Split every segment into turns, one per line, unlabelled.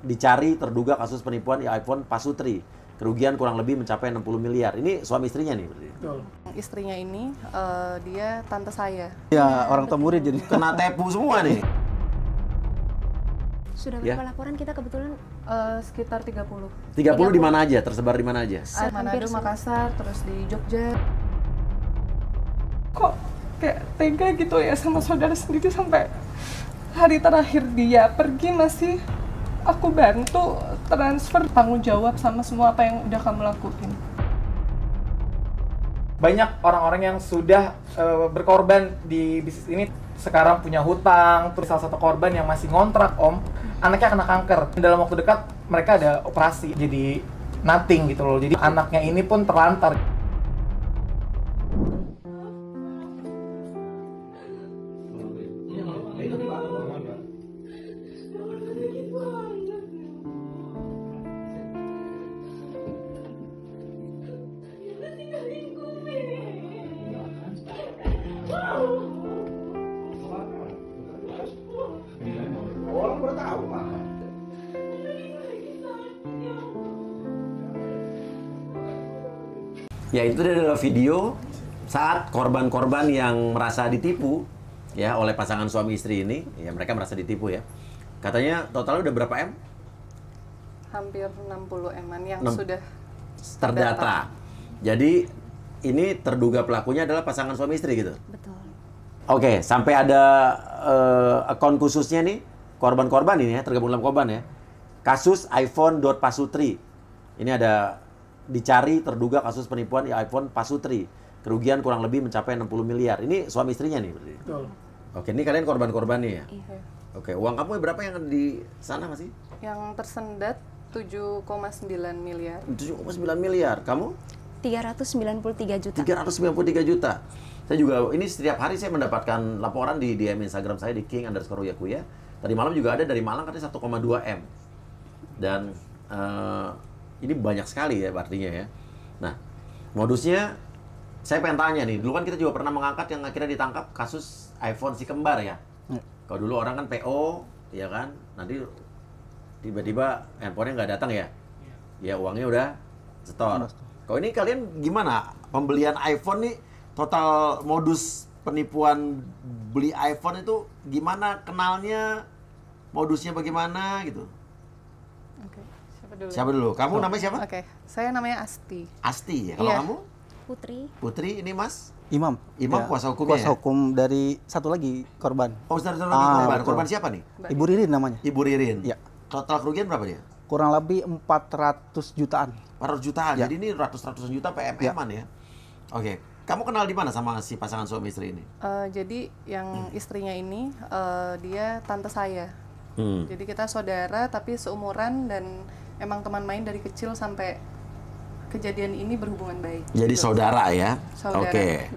dicari terduga kasus penipuan iPhone Pasutri. Kerugian kurang lebih mencapai 60 miliar. Ini suami istrinya nih.
Betul.
Istrinya ini, dia tante saya.
Ya, orang tua murid jadi.
Kena tepu semua nih.
Sudah berapa laporan kita kebetulan?
Sekitar 30.
30 di mana aja? Tersebar di mana aja?
Manado, Makassar, terus di Jogja.
Kok kayak tega gitu ya sama saudara sendiri sampai hari terakhir dia pergi masih aku bantu transfer tanggung jawab sama semua apa yang udah kamu lakuin.
Banyak orang-orang yang sudah berkorban di bisnis ini sekarang punya hutang. Terus salah satu korban yang masih ngontrak om, anaknya kena kanker. Dalam waktu dekat mereka ada operasi jadi nothing gitu loh. Jadi anaknya ini pun terlantar.
Ya, itu adalah video saat korban-korban yang merasa ditipu ya oleh pasangan suami istri ini. Ya, mereka merasa ditipu ya. Katanya totalnya udah berapa M?
Hampir 60 M-an yang sudah
terdata. Jadi ini terduga pelakunya adalah pasangan suami istri gitu.
Betul.
Oke, sampai ada akun khususnya nih korban-korban ini ya, tergabung dalam korban ya. Kasus iPhone.Pasutri. Ini ada dicari terduga kasus penipuan iPhone Pasutri. Kerugian kurang lebih mencapai 60 miliar. Ini suami istrinya nih.
Betul.
Oke, ini kalian korban-korban nih ya?
Iya.
Oke, uang kamu berapa yang di sana masih?
Yang tersendat 7,9 miliar.
7,9 miliar. Kamu?
393 juta.
393 juta. Saya juga, ini setiap hari saya mendapatkan laporan di DM Instagram saya di king_uyakuya. Tadi malam juga ada dari Malang katanya 1,2 M. Dan ini banyak sekali ya artinya ya. Nah, modusnya saya pengen tanya nih. Dulu kan kita juga pernah mengangkat yang akhirnya ditangkap kasus iPhone si kembar ya. Kalau dulu orang kan PO, ya kan, nanti tiba-tiba handphonenya nggak datang ya. Ya uangnya udah setor. Kalau ini kalian gimana? Pembelian iPhone nih, total modus penipuan beli iPhone itu gimana kenalnya? Modusnya bagaimana gitu?
Oke, siapa dulu?
Siapa dulu? Kamu namanya siapa?
Oke, saya namanya Asti.
Asti ya. Kalau
Iya.
kamu?
Putri.
Putri, ini Mas?
Imam.
Imam
Ya,
kuasa hukumnya
Kuasa
ya?
hukum dari satu lagi korban.
Oh, satu lagi korban.
betul.
Korban siapa nih?
Ibu Ririn namanya.
Ibu Ririn.
Ya.
Total kerugian berapa dia?
Kurang lebih 400 jutaan.
400 jutaan.
Ya.
Jadi ini ratus-ratusan juta PMM-an ya. Oke. Kamu kenal di mana sama si pasangan suami istri ini?
Jadi yang istrinya ini, dia tante saya.
Hmm.
Jadi kita saudara tapi seumuran dan emang teman main dari kecil sampai kejadian ini berhubungan baik.
Jadi
Gitu.
saudara ya?
Saudara.
Oke.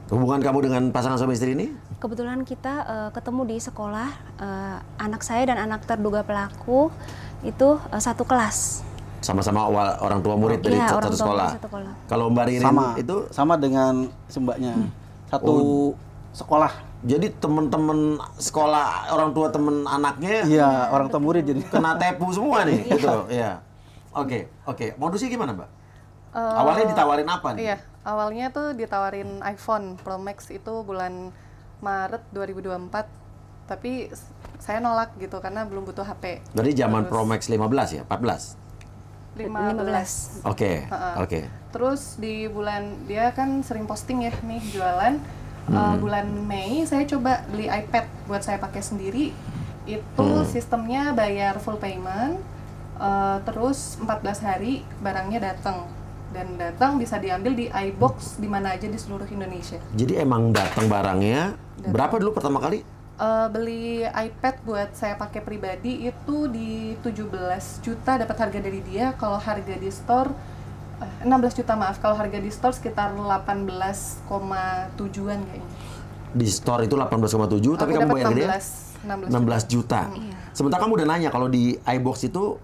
Hubungan kamu dengan pasangan suami istri ini?
Kebetulan kita ketemu di sekolah, anak saya dan anak terduga pelaku itu satu kelas.
Sama-sama orang tua murid dari
Iya,
satu
orang tua
sekolah.
murid satu sekolah.
Kalau Mbak Ririn itu?
Sama dengan mbaknya. Satu sekolah.
Jadi teman-teman sekolah, orang tua teman anaknya
Iya, orang tua murid jadi.
kena tepu semua nih, gitu. Iya. Oke. Modusnya gimana, Mbak? Awalnya ditawarin apa nih?
Iya, awalnya tuh ditawarin iPhone Pro Max itu bulan Maret 2024. Tapi saya nolak gitu karena belum butuh HP.
Dari zaman Pro Max 15 ya? 14?
15.
Oke.
Terus di bulan, dia kan sering posting ya nih jualan. Bulan Mei saya coba beli iPad buat saya pakai sendiri. Itu sistemnya bayar full payment. Terus 14 hari barangnya datang. Dan datang bisa diambil di iBox di mana aja di seluruh Indonesia.
Jadi emang datang barangnya. Berapa dulu pertama kali?
Beli iPad buat saya pakai pribadi itu di 17 juta dapat harga dari dia. Kalau harga di store 16 juta maaf. Kalau harga di store sekitar 18,7-an kayaknya.
Di store itu 18,7, tapi kamu
dapat
bayar dia
16
juta. Sementara kamu udah nanya kalau di iBox itu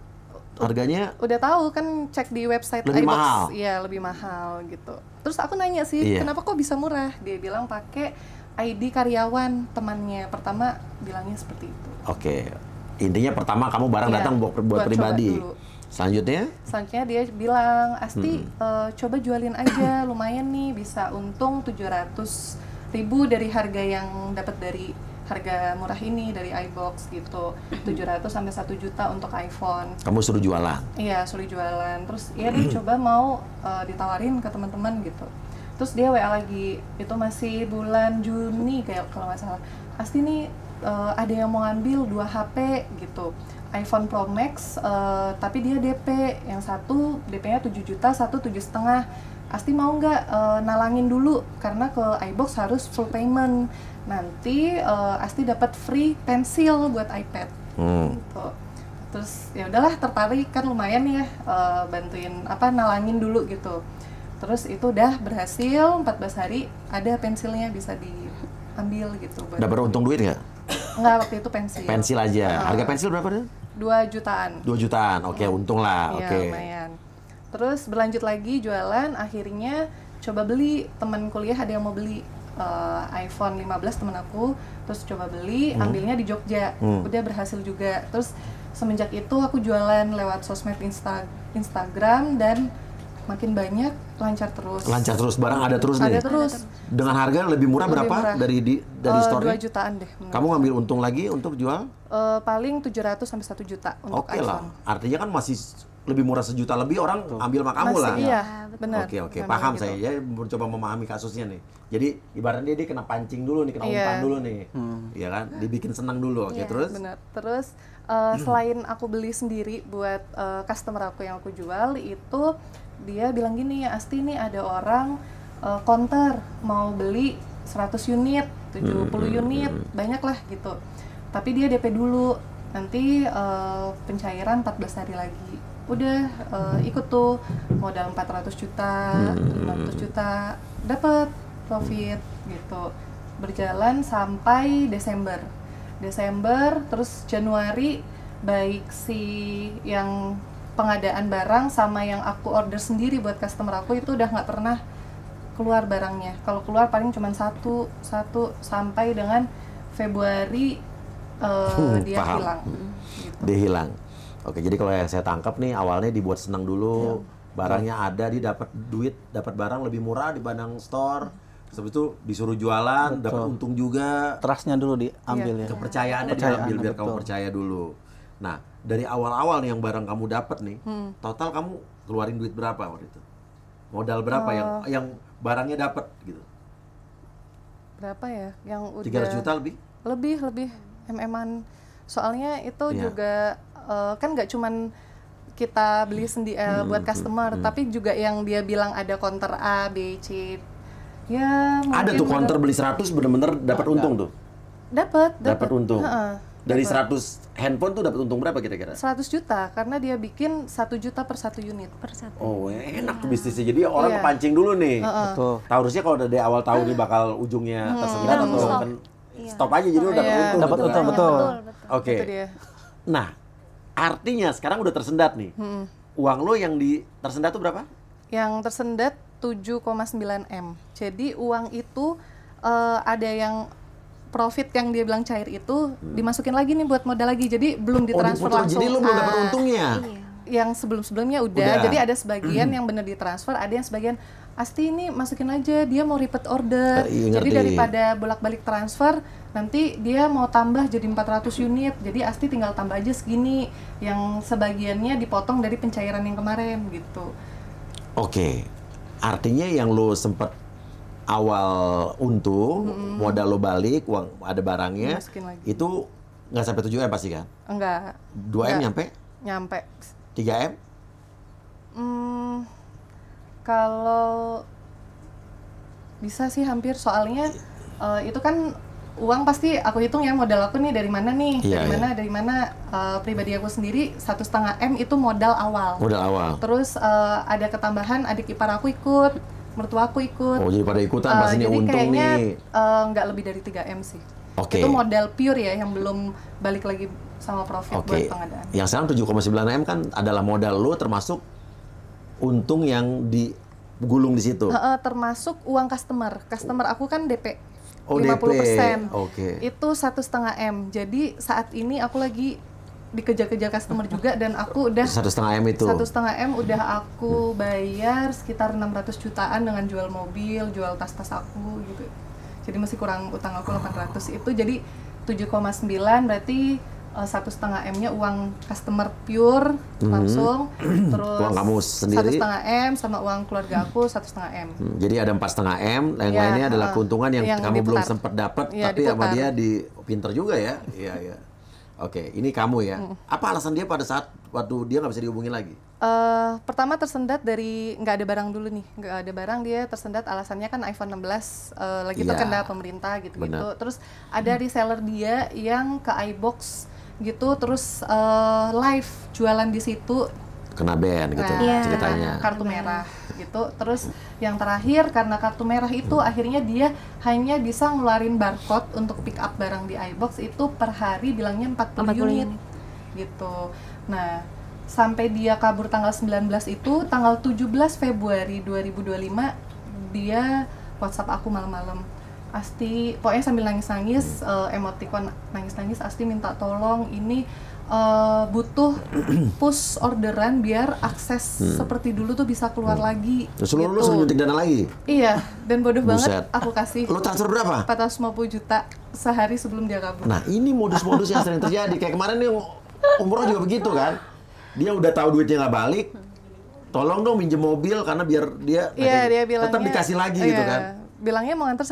harganya
udah tahu kan, cek di website
lebih
iBox.
mahal.
Iya, lebih mahal gitu. Terus aku nanya sih,
Iya.
kenapa kok bisa murah? Dia bilang pakai ID karyawan temannya. Pertama bilangnya seperti itu.
Oke. Intinya pertama kamu barang
Iya,
datang buat
buat coba
pribadi.
dulu.
Selanjutnya
Dia bilang, Asti coba jualin aja, lumayan nih bisa untung 700.000 dari harga yang dapat dari harga murah ini dari iBox gitu. 700 sampai 1 juta untuk iPhone.
kamu suruh jualan.
Iya, sulit jualan. Terus ya dia coba mau ditawarin ke teman-teman gitu. Terus dia WA lagi, itu masih bulan Juni kayak kalau nggak salah. Asti nih ada yang mau ngambil 2 HP gitu. iPhone Pro Max, tapi dia DP. Yang satu DP-nya 7 juta, satu 7,5. Asti mau nggak nalangin dulu karena ke iBox harus full payment. Nanti Asti dapat free pensil buat iPad. Gitu. Terus ya udahlah tertarik kan lumayan ya bantuin nalangin dulu gitu. Terus itu udah berhasil 14 hari ada pensilnya bisa diambil gitu.
Dapat untung duit nggak?
Enggak, waktu itu pensil.
Pensil aja. Harga pensil berapa deh?
2 jutaan.
2 jutaan. Oke, untung lah.
Iya,
Oke.
lumayan. Terus berlanjut lagi jualan, akhirnya coba beli, teman kuliah ada yang mau beli iPhone 15 temen aku, terus coba beli, ambilnya di Jogja. Udah berhasil juga. Terus semenjak itu aku jualan lewat sosmed Instagram dan makin banyak, lancar terus.
Lancar terus, barang ada terus nih.
Ada terus.
Dengan harga lebih murah
Lebih
berapa
murah.
dari store-nya?
2 jutaan deh. menurut
Kamu ngambil untung lagi untuk jual?
paling 700 sampai 1 juta untuk
Oke lah.
iPhone.
Artinya kan masih lebih murah 1 juta lebih orang ambil sama kamu
Masih,
lah.
iya, benar.
Oke,
Memang
paham
gitu.
saya. Ya mencoba memahami kasusnya nih. Jadi ibaratnya dia kena pancing dulu nih, kena
Iya.
umpan dulu nih. Iya kan? Dibikin senang dulu. Oke,
Iya,
terus?
Benar. Terus selain aku beli sendiri buat customer aku yang aku jual, itu dia bilang gini, ya Asti nih ada orang counter mau beli 100 unit, 70 unit, banyak lah gitu. Tapi dia DP dulu, nanti pencairan 14 hari lagi. Udah ikut tuh modal 400 juta, 500 juta, dapat profit gitu. Berjalan sampai Desember, terus Januari, baik si yang pengadaan barang sama yang aku order sendiri buat customer aku itu udah nggak pernah keluar barangnya. Kalau keluar paling cuma satu sampai dengan Februari dia
Paham.
hilang. Gitu.
Dia hilang. Oke, jadi kalau yang saya tangkap nih awalnya dibuat senang dulu, barangnya ada, dia dapat duit, dapat barang lebih murah dibanding store. Habis itu disuruh jualan, dapat untung juga.
Trustnya dulu diambil ya.
Kepercayaannya
Kepercayaan,
diambil biar kamu
betul.
percaya dulu. Nah, dari awal-awal nih yang barang kamu dapat nih, total kamu keluarin duit berapa waktu itu? Modal berapa yang barangnya dapat gitu?
Berapa ya? Yang udah
300 juta lebih?
lebih MM-an. Soalnya itu
Iya.
juga kan nggak cuman kita beli sendiri buat customer, tapi juga yang dia bilang ada counter A, B, C. Ya,
Ada
mungkin
tuh counter beli 100 bener-bener dapat untung tuh. Dapat untung.
Heeh,
Dari
dapet.
100 handphone tuh dapat untung berapa kira-kira?
100 juta karena dia bikin 1 juta per 1 unit.
per satu.
Oh, enak tuh bisnisnya. Jadi orang
Iya.
kepancing dulu nih.
Betul.
Tahu harusnya kalau dari awal tahu nih bakal ujungnya tersendat atau
Stop.
kan
Iya.
stop aja jadi udah dapat
Iya.
untung.
Dapat
gitu
untung,
kan.
betul.
Oke.
Itu dia.
Nah, artinya sekarang udah tersendat nih. Uang lo yang tersendat tuh berapa?
Yang tersendat 7,9 M. Jadi uang itu ada yang profit yang dia bilang cair itu dimasukin lagi nih buat modal lagi. Jadi belum ditransfer
diputar.
langsung.
Jadi lo belum dapat
Ah,
untungnya.
Iya.
Yang sebelum-sebelumnya udah. Jadi ada sebagian yang bener ditransfer, ada yang sebagian Asti ini masukin aja, dia mau repeat order.
Iya,
Jadi
ngerti.
daripada bolak-balik transfer, nanti dia mau tambah jadi 400 unit. Jadi Asti tinggal tambah aja segini, yang sebagiannya dipotong dari pencairan yang kemarin gitu.
Oke. Artinya yang lo sempet awal untung, modal lo balik, uang ada barangnya,
Dimasukin lagi.
itu nggak sampai 7 M pasti kan?
Enggak.
2 M
Nggak.
nyampe?
Nyampe.
3 M?
Kalau bisa sih hampir, soalnya itu kan uang pasti aku hitung ya, modal aku nih dari mana nih,
Iya,
dari mana pribadi aku sendiri 1,5 M itu modal awal.
Modal awal.
Terus ada ketambahan adik ipar aku ikut, mertua aku ikut.
Oh, jadi pada ikutan pastinya
jadi
untung
kayaknya
nih.
nggak lebih dari 3 M sih.
Oke.
Itu modal pure ya, yang belum balik lagi sama profit buat
Oke.
pengadaan.
Yang sekarang 7,9 M kan adalah modal lo termasuk untung yang digulung di situ.
Termasuk uang customer. Customer aku kan DP.
Oh,
50%.
DP. Oke.
Itu 1,5 M. Jadi saat ini aku lagi dikejar-kejar customer juga, dan aku udah
1,5 M itu.
1,5 M udah aku bayar sekitar 600 jutaan dengan jual mobil, jual tas-tas aku gitu. Jadi masih kurang utang aku 800 itu, jadi 7,9 berarti 1,5 M-nya uang customer pure langsung, terus
Uang kamu sendiri?
1,5 M sama uang keluarga aku 1,5 M.
Jadi ada 4,5 M, yang
Ya,
lainnya adalah keuntungan yang kamu belum
diputar.
sempat dapat,
Ya,
tapi sama
diputar.
dia pinter juga ya. Iya, iya. Oke, ini kamu ya. Apa alasan dia pada saat waktu dia nggak bisa dihubungin lagi?
Pertama tersendat dari nggak ada barang dulu nih, nggak ada barang, dia tersendat alasannya kan iPhone 16 lagi
Iya.
terkena pemerintah gitu-gitu.
Benar.
Terus ada reseller dia yang ke iBox gitu, terus live jualan di situ.
Kena ban gitu
Nah,
Iya.
ceritanya.
Kartu merah gitu. Terus yang terakhir karena kartu merah itu akhirnya dia hanya bisa ngeluarin barcode untuk pick up barang di iBox itu per hari bilangnya 40 unit gitu. Nah, sampai dia kabur tanggal 19 itu, tanggal 17 Februari 2025 dia WhatsApp aku malam-malam. Asti, pokoknya sambil nangis-nangis, emoticon nangis-nangis, Asti minta tolong, ini butuh push orderan biar akses seperti dulu tuh bisa keluar lagi.
Terus lu
gitu.
nyuntik dana lagi?
Iya, dan bodoh
Buset.
banget aku kasih
Lu transfer berapa?
450 juta sehari sebelum dia kabur.
Nah, ini modus-modus yang sering terjadi. Kayak kemarin nih umroh juga begitu kan. Dia udah tahu duitnya nggak balik. Tolong dong minjem mobil karena biar dia
Iya, dia bilangnya
tetap dikasih lagi gitu
iya,
kan.
Bilangnya mau nganter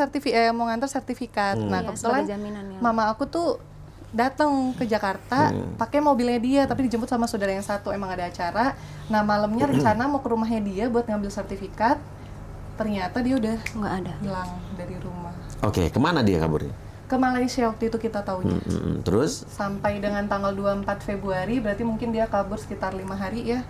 sertifikat. Nah,
Iya,
kebetulan
sebagai jaminan ya.
mama aku tuh datang ke Jakarta pakai mobilnya dia, tapi dijemput sama saudara yang satu, emang ada acara. Nah, malamnya rencana mau ke rumahnya dia buat ngambil sertifikat. Ternyata dia udah
Nggak ada.
hilang dari rumah.
Oke, kemana dia kaburnya?
Ke Malaysia waktu itu kita taunya.
Terus?
Sampai dengan tanggal 24 Februari, berarti mungkin dia kabur sekitar 5 hari ya.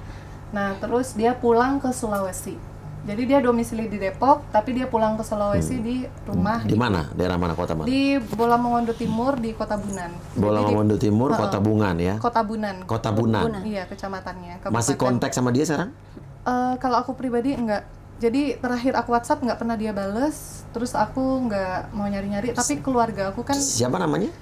Nah, terus dia pulang ke Sulawesi. Jadi dia domisili di Depok, tapi dia pulang ke Sulawesi di rumah
Di mana? Daerah mana? Kota mana?
di Bola Mongondo Timur di Kota Bunan.
Bola
Jadi di
Mongondo Timur, Kota Bungan ya.
Kota Bunan.
Kota Bunan.
Iya, kecamatannya.
Masih
kabupaten.
kontak sama dia sekarang?
Kalau aku pribadi enggak. Jadi terakhir aku WhatsApp nggak pernah dia bales. Terus aku nggak mau nyari-nyari. Tapi keluarga aku kan
Siapa namanya?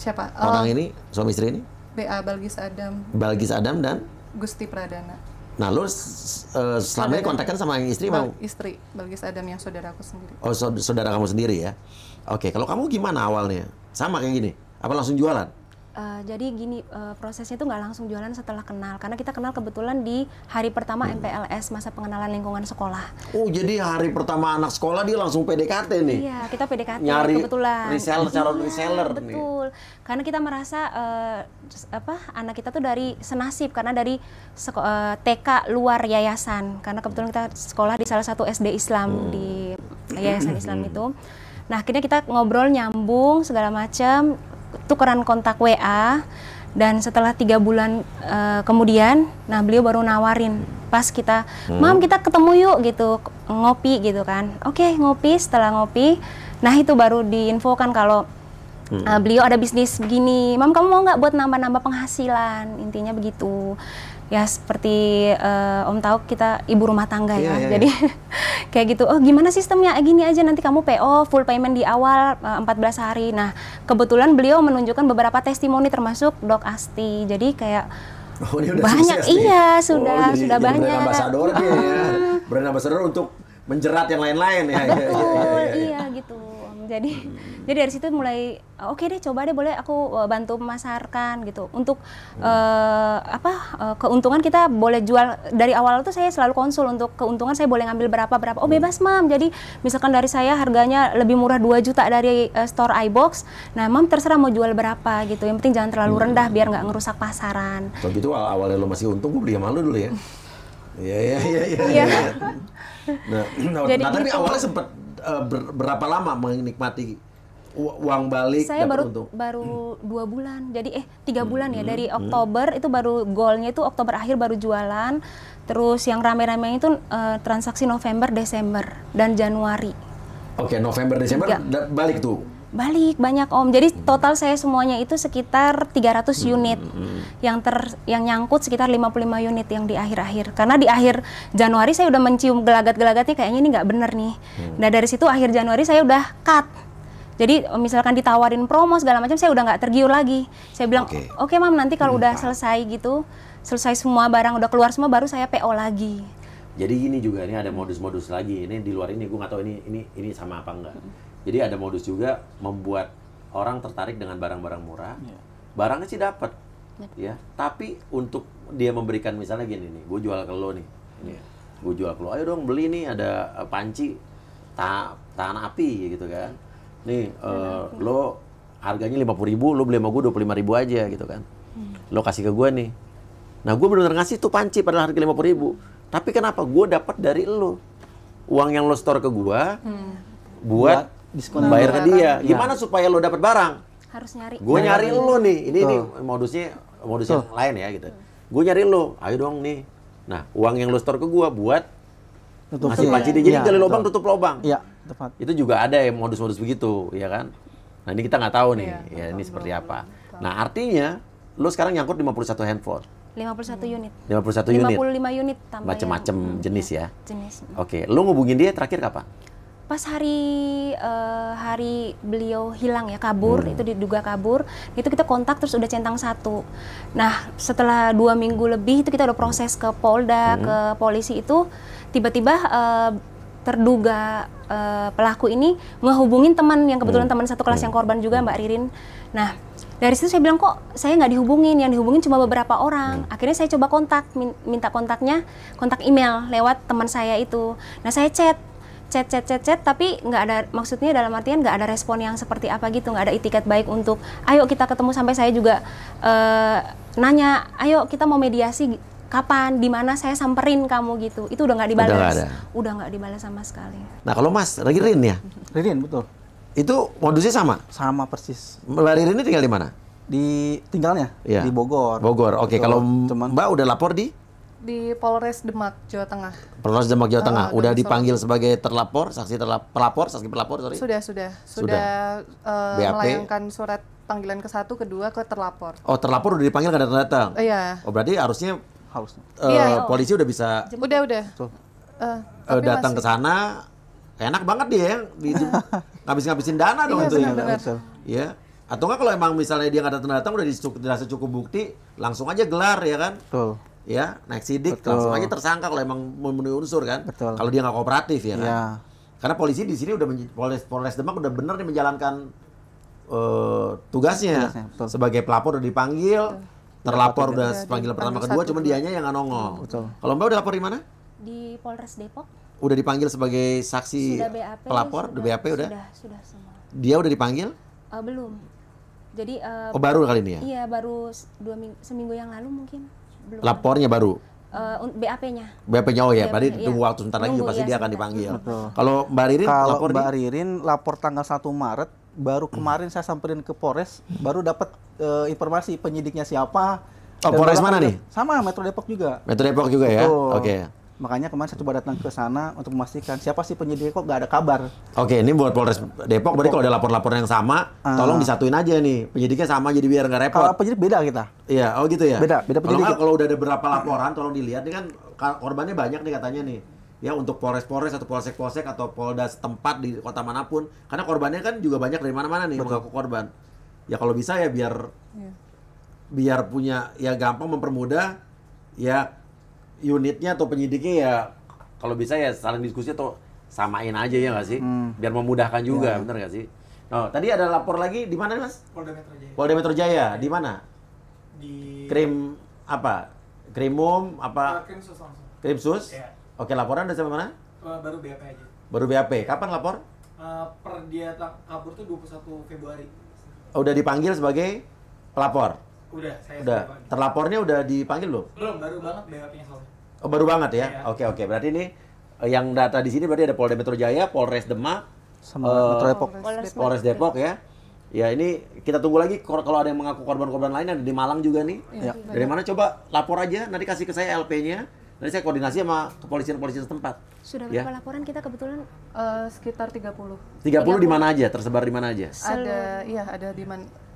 siapa?
Orang ini, suami istri ini?
BA Balgis Adam,
Balgis Adam dan
Gusti Pradana.
nah lu selama ini kontakkan sama yang istri mau?
Istri Balgis Adam yang saudara aku sendiri.
Oh, saudara kamu sendiri ya? Oke, kalau kamu gimana awalnya? Sama kayak gini? Apa langsung jualan?
Jadi gini, prosesnya itu nggak langsung jualan setelah kenal, karena kita kenal kebetulan di hari pertama MPLS, masa pengenalan lingkungan sekolah.
Oh, jadi hari pertama anak sekolah dia langsung PDKT nih?
Iya, kita PDKT
Nyari
kebetulan.
reseller, calon
Iya,
reseller nih.
betul. Karena kita merasa anak kita tuh dari senasib, karena dari TK luar yayasan, karena kebetulan kita sekolah di salah satu SD Islam di yayasan Islam itu. Nah, akhirnya kita ngobrol, nyambung segala macam, tukeran kontak WA, dan setelah 3 bulan kemudian, nah beliau baru nawarin, pas kita, Mam kita ketemu yuk gitu, ngopi gitu kan. Oke, ngopi, setelah ngopi, nah itu baru diinfokan kalau beliau ada bisnis begini, Mam kamu mau nggak buat nambah-nambah penghasilan, intinya begitu. Ya seperti Om tahu kita ibu rumah tangga ya,
Iya.
jadi kayak gitu. Oh gimana sistemnya? Gini aja, nanti kamu PO full payment di awal 14 hari. Nah kebetulan beliau menunjukkan beberapa testimoni termasuk Dok Asti. Jadi kayak
Oh, ini udah
banyak,
sukses nih.
iya sudah
Oh, jadi
banyak.
Brand ambassador dia ya. Brand ambassador untuk menjerat yang lain-lain ya.
Betul, iya gitu. Jadi dari situ mulai oke deh, coba deh, boleh aku bantu memasarkan gitu. Untuk keuntungan kita boleh jual dari awal tuh saya selalu konsul untuk keuntungan saya boleh ngambil berapa. Oh bebas Mam. Jadi misalkan dari saya harganya lebih murah 2 juta dari store iBox. Nah Mam terserah mau jual berapa gitu. Yang penting jangan terlalu rendah biar nggak ngerusak pasaran.
Kalau gitu awalnya lo masih untung, gue beli sama lo dulu ya. Iya.
Iya.
Nah,
Jadi
tapi
gitu.
awalnya sempat berapa lama menikmati uang balik
Saya
dapat untung?
baru 2 bulan, jadi 3 bulan ya, dari Oktober itu baru goalnya itu Oktober akhir baru jualan, terus yang rame-rame itu transaksi November, Desember, dan Januari.
Oke, November, Desember balik tuh.
Balik banyak Om, jadi total saya semuanya itu sekitar 300 unit, yang nyangkut sekitar 55 unit yang di akhir-akhir, karena di akhir Januari saya udah mencium gelagat-gelagatnya kayaknya ini nggak bener nih. Nah dari situ akhir Januari saya udah cut. Jadi misalkan ditawarin promo segala macam, saya udah nggak tergiur lagi. Saya bilang, oke Mam, nanti kalau udah selesai gitu, selesai semua barang udah keluar semua, baru saya PO lagi.
Jadi gini juga, ini ada modus-modus lagi. Ini di luar ini, gue nggak tahu ini sama apa enggak. Jadi ada modus juga membuat orang tertarik dengan barang-barang murah. Barangnya sih dapat, ya. Tapi untuk dia memberikan misalnya gini nih, gue jual ke lo nih, ini, gue jual ke lo, ayo dong beli nih ada panci tahan api gitu kan. Nih, lo harganya 50.000, lo beli sama gue 25.000 aja gitu kan. Lo kasih ke gue nih. Nah, gue bener-bener ngasih tuh panci padahal harga 50.000. Tapi kenapa? Gue dapat dari lo. Uang yang lo store ke gue, buat
diskon
bayar ke dia. Gimana supaya lo dapat barang?
Harus nyari.
Gue nyari lo nih. Ini modusnya lain ya gitu. Gue nyari lo. Ayo dong nih. Nah, uang yang lo store ke gue buat ngasih panci dia. Jadi gali lubang tutup lubang.
Iya, tepat.
Itu juga ada yang modus-modus begitu, ya kan? Nah, ini kita nggak tahu nih, ya ini seperti apa. Nah, artinya lo sekarang nyangkut 51 handphone.
51 unit.
51 unit.
55 unit tambah
Macem-macem jenis ya.
jenis.
Oke, lo ngubungin dia terakhir kapan?
Pas hari beliau hilang ya, kabur, itu diduga kabur, itu kita kontak terus udah centang 1. Nah, setelah 2 minggu lebih itu kita udah proses ke Polda, ke polisi itu, tiba-tiba terduga pelaku ini ngehubungin teman yang kebetulan teman satu kelas yang korban juga, Mbak Ririn. Nah, dari situ saya bilang, kok saya nggak dihubungin, yang dihubungin cuma beberapa orang. Akhirnya saya coba kontak, minta kontaknya, kontak email lewat teman saya itu. Nah, saya chat, tapi nggak ada, maksudnya dalam artian nggak ada respon yang seperti apa gitu, nggak ada itikat baik untuk ayo kita ketemu, sampai saya juga nanya, ayo kita mau mediasi kapan, di mana, saya samperin kamu gitu. Itu udah nggak dibalas, udah nggak dibalas sama sekali.
Nah, kalau Mas Ririn ya,
Ririn, betul.
itu modusnya sama?
Sama persis.
Mbak Ririn ini tinggal di mana?
Tinggalnya di Bogor.
Bogor. Oke, kalau Mbak udah lapor di
Polres Demak, Jawa Tengah.
Polres Demak, Jawa Tengah. Udah dipanggil sebagai terlapor, saksi pelapor, sorry.
Sudah
BAP.
melayangkan surat panggilan ke 1, kedua ke terlapor.
Oh, terlapor udah dipanggil, nggak datang-datang?
Iya.
Oh, berarti harusnya polisi udah bisa
Udah.
datang ke sana. Enak banget dia ya, ngabis-ngabisin dana dong itu ya. Ya. Atau nggak kalau emang misalnya dia nggak datang-datang, udah dirasa cukup bukti, langsung aja gelar ya kan?
Betul.
Ya, naik sidik, langsung aja tersangka kalau emang memenuhi unsur kan?
Betul.
Kalau dia nggak kooperatif ya kan?
Ya.
Karena polisi di sini udah Polres Demak udah bener nih menjalankan tugasnya. Sebagai pelapor udah dipanggil, terlapor udah panggilan pertama kedua, cuma dianya yang nggak nongol.
Betul.
Kalau Mbak udah lapor di mana?
Di Polres Depok.
Udah dipanggil sebagai saksi
Sudah BAP,
pelapor, udah BAP udah?
Sudah semua.
Dia udah dipanggil?
Belum. Jadi
baru kali ini ya?
Iya, baru seminggu yang lalu mungkin. Belum.
Lapornya baru?
BAP-nya.
BAP-nya, oh ya, berarti
iya.
tunggu waktu sebentar lagi pasti dia akan dipanggil.
Betul.
Kalau Mbak Ririn lapor
Mbak Ririn lapor tanggal 1 Maret, baru kemarin saya samperin ke Polres, baru dapat informasi penyidiknya siapa.
Oh, Polres mana nih?
Sama, Metro Depok juga.
Metro Depok juga ya? Oke.
Makanya kemarin saya coba datang ke sana untuk memastikan siapa sih penyidiknya, kok nggak ada kabar.
Oke, ini buat Polres Depok, berarti kalau ada lapor-lapor yang sama, tolong disatuin aja nih. Penyidiknya sama jadi biar nggak repot.
Kalau penyidik beda kita.
Iya, oh gitu ya?
Beda penyidik.
Kalau udah ada beberapa laporan, tolong dilihat. Ini kan korbannya banyak nih katanya nih. Ya, untuk Polres-Polres atau Polsek-Polsek atau Polda setempat di kota manapun. Karena korbannya kan juga banyak dari mana-mana nih mengaku korban. Ya kalau bisa ya biar punya, ya gampang mempermudah, ya unitnya atau penyidiknya ya kalau bisa ya saling diskusi atau samain aja ya nggak sih, biar memudahkan juga, bener nggak sih? Oh, tadi ada lapor lagi di mana Mas?
Polda Metro Jaya.
Polda Metro Jaya, di mana?
Di
Krim apa? Krimum apa?
Krimsus langsung.
Krimsus?
Iya.
Oke, laporan udah sampai mana?
Baru BAP aja.
Baru BAP. Kapan lapor?
Per dia kabur tuh 21 Februari.
Oh, udah dipanggil sebagai pelapor?
Udah, saya
Udah. Terlapornya udah dipanggil belum?
Belum, baru banget BAP-nya soalnya.
Oh, baru banget ya?
Iya.
Oke. Berarti ini yang data di sini berarti ada Polda Metro Jaya, Polres Demak,
Sama Metro Depok.
Polres Depok ya. Ya ini kita tunggu lagi kalau ada yang mengaku korban-korban lain, ada di Malang juga nih.
Iya.
Dari mana coba lapor aja, nanti kasih ke saya LP-nya. Nanti saya koordinasi sama kepolisian-kepolisian setempat.
Sudah
Ya.
berapa laporan kita kebetulan?
Sekitar 30.
30 di mana aja? Tersebar di mana aja?
Ada di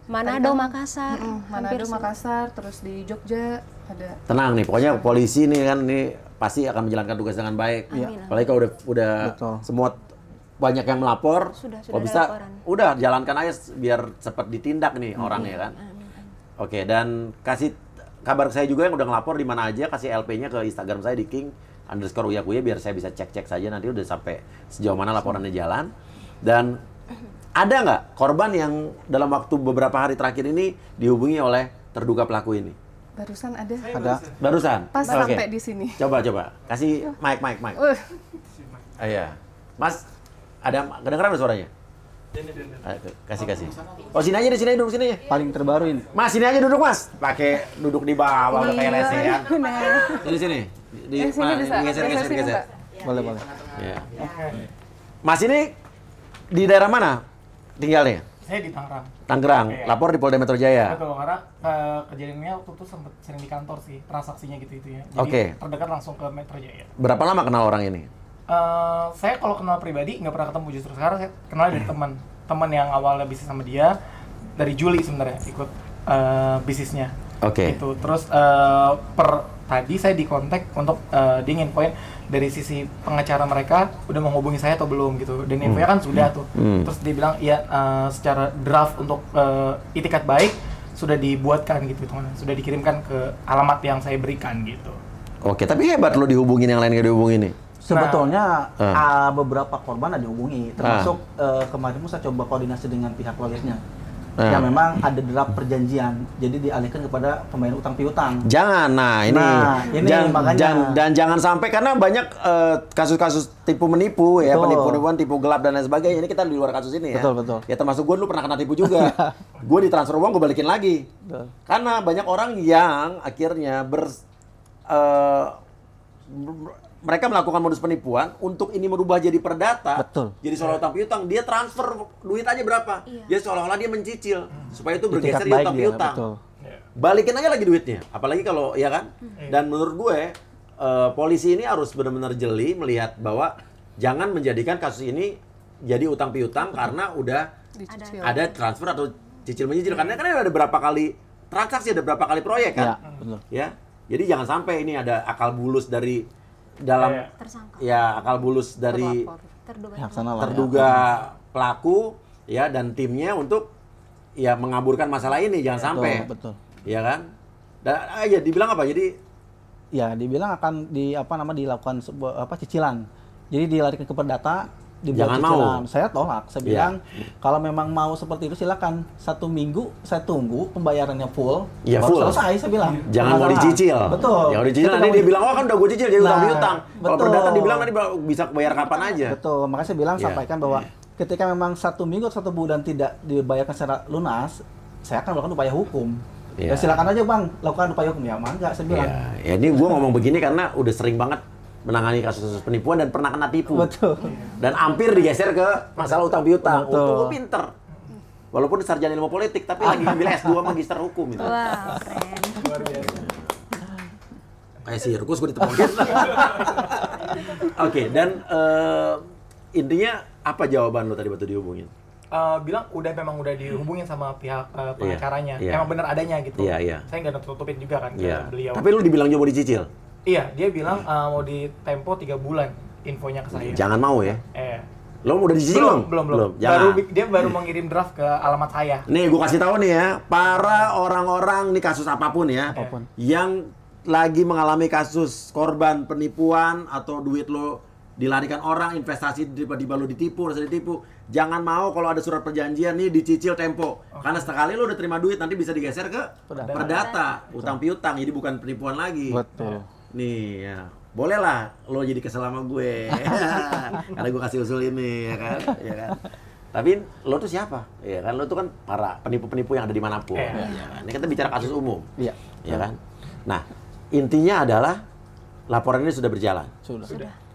Manado, Makassar,
Manado, Makassar, terus di Jogja ada.
Tenang nih, pokoknya polisi nih kan nih pasti akan menjalankan tugas dengan baik.
Amin.
Apalagi kalau udah
Betul.
semua banyak yang melapor.
Sudah
Kalau
ada
bisa,
laporan.
udah jalankan aja biar cepat ditindak nih orangnya kan. Oke, dan kasih kabar saya juga yang udah ngelapor di mana aja, kasih LP-nya ke Instagram saya di king_uyakuya biar saya bisa cek-cek saja nanti udah sampai sejauh mana laporannya jalan. Dan ada nggak korban yang dalam waktu beberapa hari terakhir ini dihubungi oleh terduga pelaku ini?
Barusan ada.
Ada.
Barusan?
Pas
Oke.
sampai di sini.
Coba. Kasih mic. Iya. Mas, ada kedengeran nggak suaranya? Kasih. Oh, sini aja, duduk sini.
Paling terbaru ini.
Mas, sini aja duduk, Mas. Pakai duduk di bawah udah kayak lesehan.
Nah,
Sini.
sini bisa.
Geser.
Sini, Pak.
Boleh.
Ya. Mas ini di daerah mana tinggalnya?
Saya di Tangerang.
Tangerang.
Iya.
Lapor di Polda Metro Jaya.
Betul, karena kejadiannya waktu itu sempat sering di kantor sih, transaksinya gitu ya. Jadi
Oke.
terdekat langsung ke Metro Jaya.
Berapa lama kenal orang ini?
Saya kalau kenal pribadi nggak pernah ketemu, justru sekarang saya kenal dari teman yang awalnya bisnis sama dia dari Juli sebenarnya ikut bisnisnya.
Oke.
Gitu. Terus tadi saya dikontak untuk dia nginfoin dari sisi pengacara mereka udah menghubungi saya atau belum gitu. Dan infonya kan sudah tuh. Terus dia bilang iya secara draft untuk itikat baik sudah dibuatkan gitu teman. Sudah dikirimkan ke alamat yang saya berikan gitu.
Oke, tapi hebat lo dihubungin yang lain gak dihubungin nih.
Sebetulnya beberapa korban ada dihubungi, termasuk kemarin pun saya coba koordinasi dengan pihak lawyernya. Ya memang ada draft perjanjian, jadi dialihkan kepada pembayar utang piutang.
Jangan,
makanya.
Dan jangan sampai karena banyak kasus-kasus tipu menipu ya,
Betul.
penipuan, tipu gelap dan lain sebagainya. Ini kita di luar kasus ini ya.
Betul.
Ya termasuk gue dulu pernah kena tipu juga. Gue ditransfer uang, gue balikin lagi.
Betul.
Karena banyak orang yang akhirnya mereka melakukan modus penipuan untuk ini merubah jadi perdata.
Betul.
Jadi seolah utang piutang, dia transfer duit aja berapa. Jadi seolah-olah dia mencicil supaya itu bergeser
Itikat
jadi
baik
utang
dia,
piutang.
betul.
Balikin aja lagi duitnya. Apalagi kalau ya kan. Dan menurut gue polisi ini harus benar-benar jeli melihat bahwa jangan menjadikan kasus ini jadi utang piutang karena udah
Dicicil.
ada transfer atau cicil menyicil. Karena kan ada berapa kali transaksi, ada berapa kali proyek kan.
Ya, betul.
Ya. Jadi jangan sampai ini ada akal bulus dari dalam
Tersangka.
ya akal bulus dari
Terduga.
Pihak sana lah,
terduga pelaku ya dan timnya untuk ya mengaburkan masalah ini jangan sampai.
Betul.
Ya kan? Dan ya dibilang apa? Jadi
Ya, dibilang akan dilakukan sebuah cicilan. Jadi dilarikan ke perdata, dibuat
Jangan
cicilan.
mau.
Saya tolak. Saya bilang kalau memang mau seperti itu silakan. 1 minggu saya tunggu pembayarannya full.
Ya,
baru
full.
selesai saya bilang.
jangan mau
Masalah.
dicicil.
Betul.
Jangan dicicil
Itu
nanti
nggak
dia
mau
bilang, "Oh, kan udah gue cicil jadi utang piutang." Kalau
betul.
perdata dibilang nanti bisa bayar kapan aja.
Betul. Makanya saya bilang
Ya.
sampaikan bahwa ketika memang 1 minggu atau 1 bulan tidak dibayarkan secara lunas, saya akan melakukan upaya hukum.
Ya.
Ya silakan aja Bang, lakukan upaya hukum. Ya mangga saya bilang.
Ya ini gue ngomong begini karena udah sering banget menangani kasus-kasus penipuan dan pernah kena tipu.
Betul.
Dan hampir digeser ke masalah utang piutang.
Betul.
Untung gue pinter. Walaupun sarjana ilmu politik, tapi lagi ngambil S2 magister hukum itu.
Wah, keren.
Luar biasa.
Kayak sirkus gue ditemuin. Oke, dan intinya apa jawaban lo tadi waktu dihubungin?
Bilang memang udah dihubungin sama pihak pengacaranya.
Iya.
Emang bener adanya gitu.
Iya.
Saya nggak tutupin juga kan ke
Iya.
beliau.
Tapi lu dibilang juga mau dicicil?
Iya, dia bilang mau di tempo 3 bulan infonya ke saya.
Jangan mau ya. Lo udah dicicil
Belum.
Jangan.
Dia baru mengirim draft ke alamat saya.
Nih, gue kasih tahu nih ya, para orang-orang di kasus apapun ya, yang lagi mengalami kasus korban penipuan atau duit lo dilarikan orang, investasi tiba-tiba lo ditipu, rasa ditipu, jangan mau kalau ada surat perjanjian nih dicicil tempo. Karena sekali lo udah terima duit nanti bisa digeser ke perdata, utang piutang, jadi bukan penipuan lagi.
Betul.
Nih ya, boleh lah lo jadi kesel sama gue, karena gue kasih usul ini, ya kan? Ya kan? Tapi lo tuh siapa? Ya kan, lo tuh kan para penipu-penipu yang ada dimanapun. Ya kan? Ini kita bicara kasus umum,
Iya.
ya kan? Nah, intinya adalah laporan ini sudah berjalan.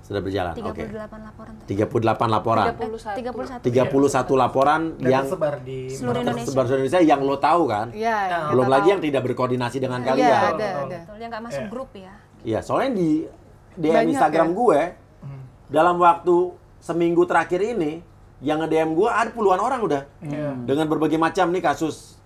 Sudah berjalan, oke.
38 laporan.
38 laporan.
31.
31 laporan
Dan
yang
tersebar di
Seluruh Indonesia.
tersebar di Indonesia yang lo tahu kan?
Iya.
Belum
kita
lagi
tahu.
yang tidak berkoordinasi dengan
Iya,
kalian.
ada.
Betul, yang nggak masuk grup ya.
Iya, soalnya di DM
Banyak
Instagram
ya?
gue dalam waktu seminggu terakhir ini yang nge-DM gue ada puluhan orang udah dengan berbagai macam nih kasus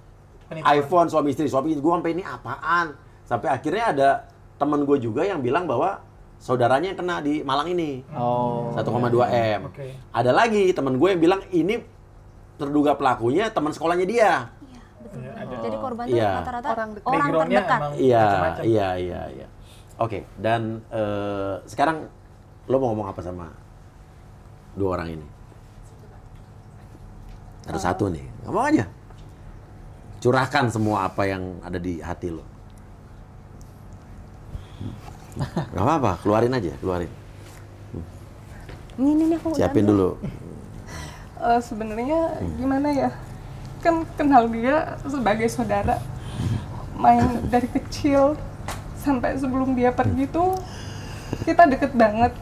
Penipuan.
iPhone suami istri gue sampai ini apaan, sampai akhirnya ada temen gue juga yang bilang bahwa saudaranya yang kena di Malang ini.
Oh.
1,2 M.
Oke.
Ada lagi teman gue yang bilang ini terduga pelakunya teman sekolahnya dia.
Iya, betul.
Iya, ada.
Jadi korban tuh
Iya.
rata-rata
Orang
orang
Background-nya
terdekat.
emang
Iya,
macam-macam.
iya. Oke, dan sekarang lo mau ngomong apa sama dua orang ini? Ada satu nih, ngomong aja. Curahkan semua apa yang ada di hati lo. Gak apa-apa, keluarin aja, keluarin.
Ini aku
Siapin
udah-
dulu.
Sebenarnya gimana ya? Kan kenal dia sebagai saudara. Main dari kecil sampai sebelum dia pergi tuh kita deket banget.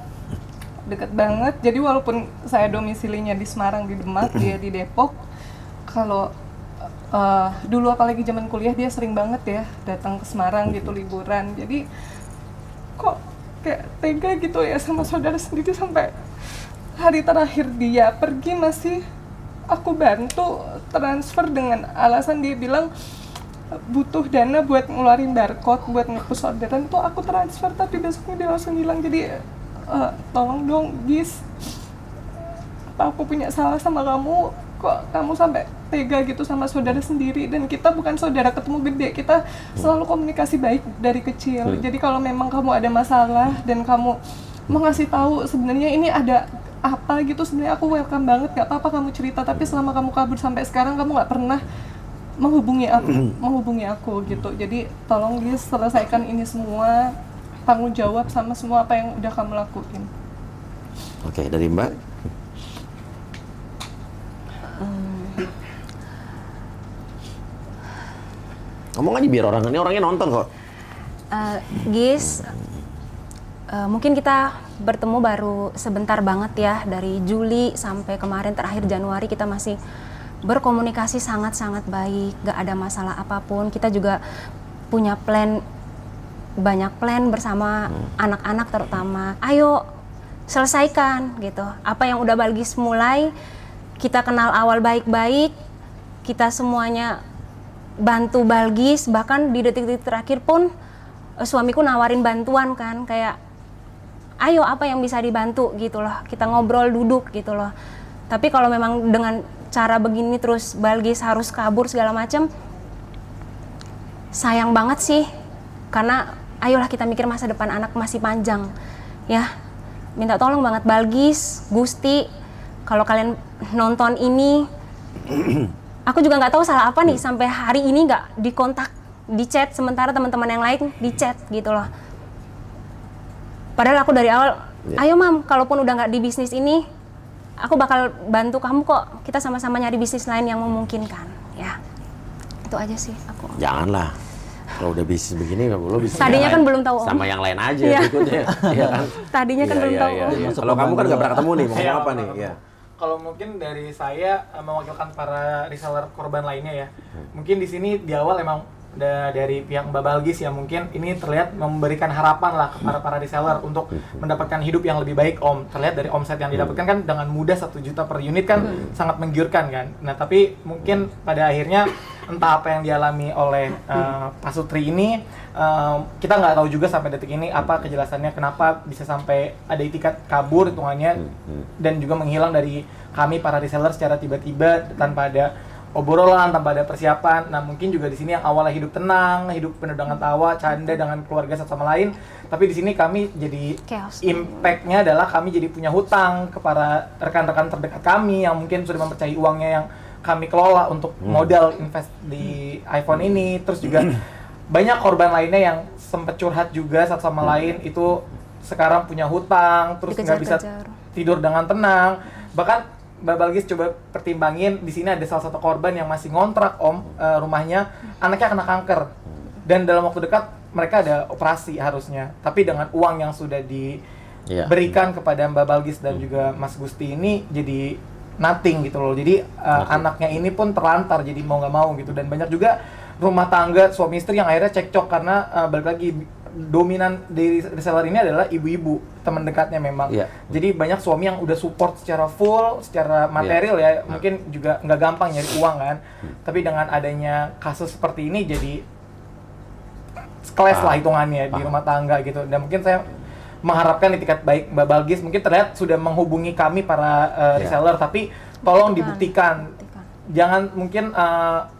Deket banget. Jadi walaupun saya domisilinya di Semarang, di Demak, dia di Depok. Kalau dulu apalagi zaman kuliah dia sering banget ya datang ke Semarang gitu liburan. Jadi kok kayak tega gitu ya sama saudara sendiri sampai hari terakhir dia pergi masih aku bantu transfer dengan alasan dia bilang butuh dana buat ngeluarin barcode buat ngepus orderan tuh aku transfer tapi besoknya dia langsung hilang. Jadi tolong dong Gis, apa aku punya salah sama kamu, kok kamu sampai tega gitu sama saudara sendiri, dan kita bukan saudara ketemu gede, kita selalu komunikasi baik dari kecil. Jadi kalau memang kamu ada masalah dan kamu mau ngasih tahu sebenarnya ini ada apa gitu, sebenarnya aku welcome banget, gak apa-apa kamu cerita, tapi selama kamu kabur sampai sekarang kamu gak pernah menghubungi aku gitu. Jadi tolong Gis selesaikan ini semua, tanggung jawab sama semua apa yang udah kamu lakuin.
Oke, dari Mbak. Ngomong aja biar ini orangnya nonton kok.
Gis, mungkin kita bertemu baru sebentar banget ya, dari Juli sampai kemarin terakhir Januari kita masih berkomunikasi sangat-sangat baik, gak ada masalah apapun. Kita juga punya banyak plan bersama anak-anak terutama. Ayo selesaikan gitu. Apa yang udah Balgis mulai, kita kenal awal baik-baik, kita semuanya bantu Balgis, bahkan di detik-detik terakhir pun suamiku nawarin bantuan kan, kayak ayo apa yang bisa dibantu gitu loh, kita ngobrol duduk gitu loh. Tapi kalau memang dengan cara begini terus Balgis harus kabur segala macam, sayang banget sih, karena ayolah kita mikir masa depan anak masih panjang ya. Minta tolong banget Balgis, Gusti, kalau kalian nonton ini, aku juga nggak tahu salah apa nih sampai hari ini nggak dikontak, di chat, sementara teman-teman yang lain di chat gitu loh. Padahal aku dari awal, ayo Mam, kalaupun udah nggak di bisnis ini, aku bakal bantu kamu kok. Kita sama-sama nyari bisnis lain yang memungkinkan, ya. Itu aja sih aku.
Janganlah. Kalau udah bisnis begini, lo bisnis
Tadinya
yang
kan
lain.
belum tahu, Om.
Sama yang lain aja
Iya.
berikutnya, ya kan?
Tadinya kan belum tahu, Om.
Kalau kamu kan nggak pernah ketemu nih, mau
Iya,
ngomong apa nih?
ketemu.
Ya.
Kalau mungkin dari saya mewakilkan para reseller korban lainnya ya. Mungkin di sini di awal emang dari pihak Mbak Balgis ya, mungkin ini terlihat memberikan harapan lah kepada para reseller untuk mendapatkan hidup yang lebih baik, Om. Terlihat dari omset yang didapatkan kan dengan mudah 1 juta per unit kan sangat menggiurkan kan. Nah, tapi mungkin pada akhirnya entah apa yang dialami oleh Pak Sutri ini, kita nggak tahu juga sampai detik ini apa kejelasannya kenapa bisa sampai ada itikat kabur hitungannya dan juga menghilang dari kami para reseller secara tiba-tiba tanpa ada obrolan, tanpa ada persiapan. Nah, mungkin juga di sini yang awalnya hidup tenang, hidup penuh dengan tawa, canda dengan keluarga satu sama lain, tapi di sini kami jadi
Chaos.
impact-nya adalah kami jadi punya hutang ke para rekan-rekan terdekat kami yang mungkin sudah mempercayai uangnya yang kami kelola untuk modal invest di iPhone ini. Terus juga banyak korban lainnya yang sempat curhat juga satu sama lain, itu sekarang punya hutang, terus nggak bisa
Dikejar-kejar.
tidur dengan tenang. Bahkan Mbak Balgis coba pertimbangin, di sini ada salah satu korban yang masih ngontrak, Om, rumahnya, anaknya kena kanker. Dan dalam waktu dekat mereka ada operasi harusnya. Tapi dengan uang yang sudah diberikan kepada Mbak Balgis dan juga Mas Gusti ini jadi nothing gitu loh. Jadi anaknya ini pun terlantar, jadi mau nggak mau gitu. Dan banyak juga rumah tangga suami istri yang akhirnya cekcok karena balik lagi dominan dari reseller ini adalah ibu-ibu, teman dekatnya memang.
Iya.
Jadi banyak suami yang udah support secara full, secara material ya, mungkin juga nggak gampang nyari uang kan. Tapi dengan adanya kasus seperti ini jadi clash lah hitungannya di rumah tangga gitu. Dan mungkin saya mengharapkan itikat baik Mbak Balgis mungkin terlihat sudah menghubungi kami para reseller, tapi tolong dibuktikan. Jangan mungkin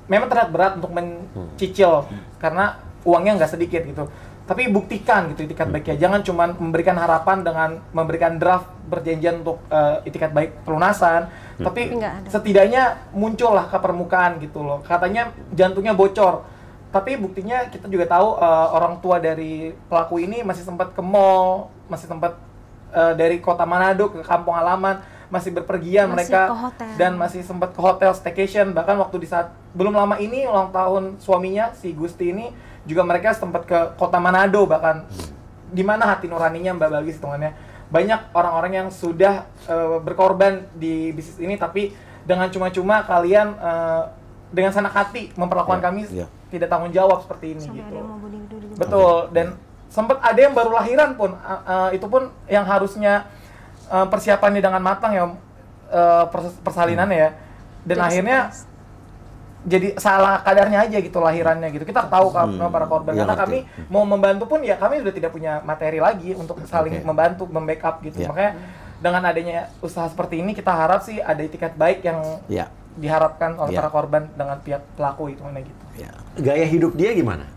memang terlihat berat untuk mencicil karena uangnya nggak sedikit gitu. Tapi buktikan gitu itikat baiknya. Jangan cuma memberikan harapan dengan memberikan draft perjanjian untuk itikat baik pelunasan, tapi setidaknya muncullah ke permukaan gitu loh. Katanya jantungnya bocor. Tapi buktinya kita juga tahu orang tua dari pelaku ini masih sempat ke mall, masih sempat dari kota Manado ke kampung halaman, masih berpergian mereka dan masih sempat ke hotel staycation. Bahkan waktu di saat belum lama ini ulang tahun suaminya si Gusti ini juga mereka sempat ke kota Manado, bahkan di mana hati nuraninya Mbak Balgis hitungannya. Banyak orang-orang yang sudah berkorban di bisnis ini, tapi dengan cuma-cuma kalian dengan senang hati memperlakukan kami tidak tanggung jawab seperti ini gitu. Betul, dan sempat ada yang baru lahiran pun, itu pun yang harusnya persiapannya dengan matang ya, proses persalinannya ya, dan akhirnya jadi salah kadarnya aja gitu lahirannya gitu. Kita tahu para korban karena kami mau membantu pun ya kami sudah tidak punya materi lagi untuk saling membantu, membackup gitu. Makanya dengan adanya usaha seperti ini kita harap sih ada itikat baik yang diharapkan oleh para korban dengan pihak pelaku itu gitu.
Gaya hidup dia gimana?